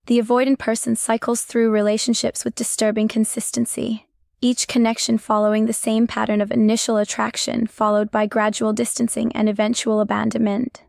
The avoidant person cycles through relationships with disturbing consistency, each connection following the same pattern of initial attraction followed by gradual distancing and eventual abandonment.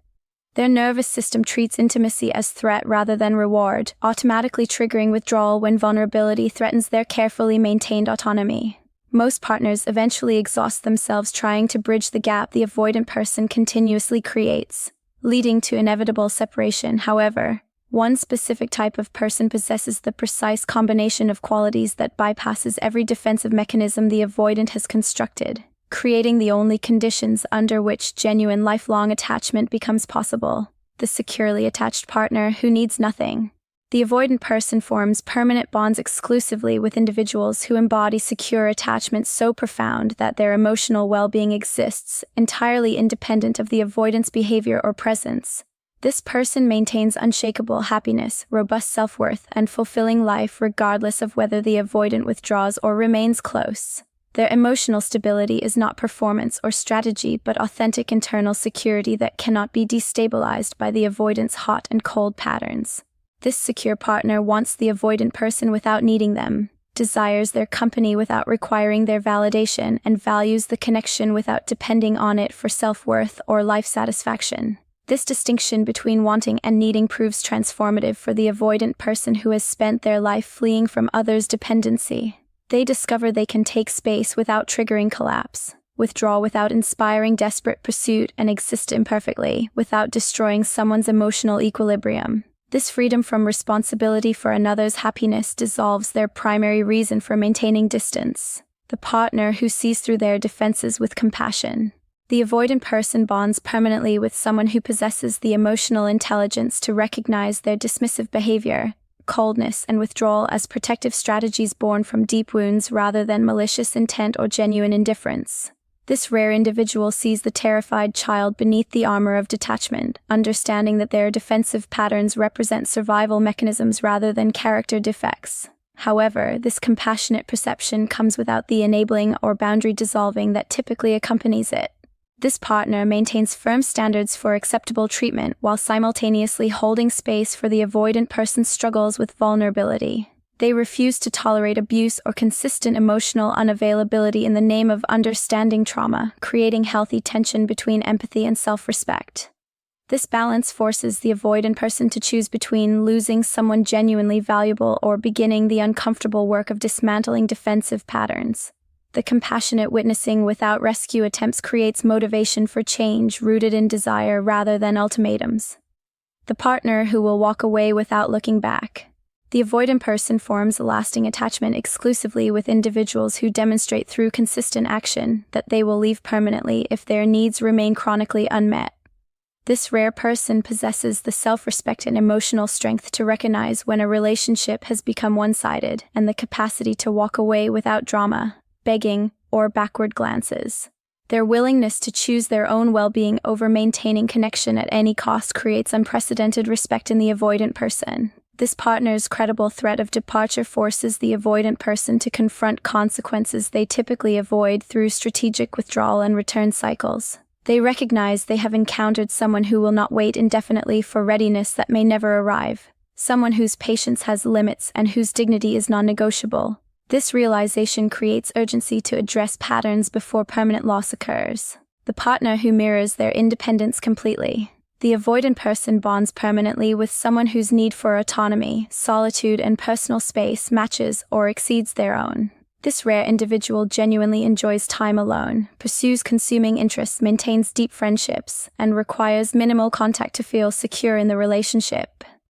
Their nervous system treats intimacy as threat rather than reward, automatically triggering withdrawal when vulnerability threatens their carefully maintained autonomy. Most partners eventually exhaust themselves trying to bridge the gap the avoidant person continuously creates, leading to inevitable separation. However, one specific type of person possesses the precise combination of qualities that bypasses every defensive mechanism the avoidant has constructed, creating the only conditions under which genuine lifelong attachment becomes possible: the securely attached partner who needs nothing. The avoidant person forms permanent bonds exclusively with individuals who embody secure attachment so profound that their emotional well-being exists entirely independent of the avoidant's behavior or presence. This person maintains unshakable happiness, robust self-worth, and fulfilling life regardless of whether the avoidant withdraws or remains close. Their emotional stability is not performance or strategy but authentic internal security that cannot be destabilized by the avoidant's hot and cold patterns. This secure partner wants the avoidant person without needing them, desires their company without requiring their validation, and values the connection without depending on it for self-worth or life satisfaction. This distinction between wanting and needing proves transformative for the avoidant person who has spent their life fleeing from others' dependency. They discover they can take space without triggering collapse, withdraw without inspiring desperate pursuit, and exist imperfectly without destroying someone's emotional equilibrium. This freedom from responsibility for another's happiness dissolves their primary reason for maintaining distance: the partner who sees through their defenses with compassion. The avoidant person bonds permanently with someone who possesses the emotional intelligence to recognize their dismissive behavior, coldness, and withdrawal as protective strategies born from deep wounds rather than malicious intent or genuine indifference. This rare individual sees the terrified child beneath the armor of detachment, understanding that their defensive patterns represent survival mechanisms rather than character defects. However, this compassionate perception comes without the enabling or boundary dissolving that typically accompanies it. This partner maintains firm standards for acceptable treatment while simultaneously holding space for the avoidant person's struggles with vulnerability. They refuse to tolerate abuse or consistent emotional unavailability in the name of understanding trauma, creating healthy tension between empathy and self-respect. This balance forces the avoidant person to choose between losing someone genuinely valuable or beginning the uncomfortable work of dismantling defensive patterns. The compassionate witnessing without rescue attempts creates motivation for change rooted in desire rather than ultimatums. The partner who will walk away without looking back. The avoidant person forms a lasting attachment exclusively with individuals who demonstrate through consistent action that they will leave permanently if their needs remain chronically unmet. This rare person possesses the self-respect and emotional strength to recognize when a relationship has become one-sided and the capacity to walk away without drama, begging, or backward glances. Their willingness to choose their own well-being over maintaining connection at any cost creates unprecedented respect in the avoidant person. This partner's credible threat of departure forces the avoidant person to confront consequences they typically avoid through strategic withdrawal and return cycles. They recognize they have encountered someone who will not wait indefinitely for readiness that may never arrive, someone whose patience has limits and whose dignity is non-negotiable. This realization creates urgency to address patterns before permanent loss occurs. The partner who mirrors their independence completely. The avoidant person bonds permanently with someone whose need for autonomy, solitude, and personal space matches or exceeds their own. This rare individual genuinely enjoys time alone, pursues consuming interests, maintains deep friendships, and requires minimal contact to feel secure in the relationship.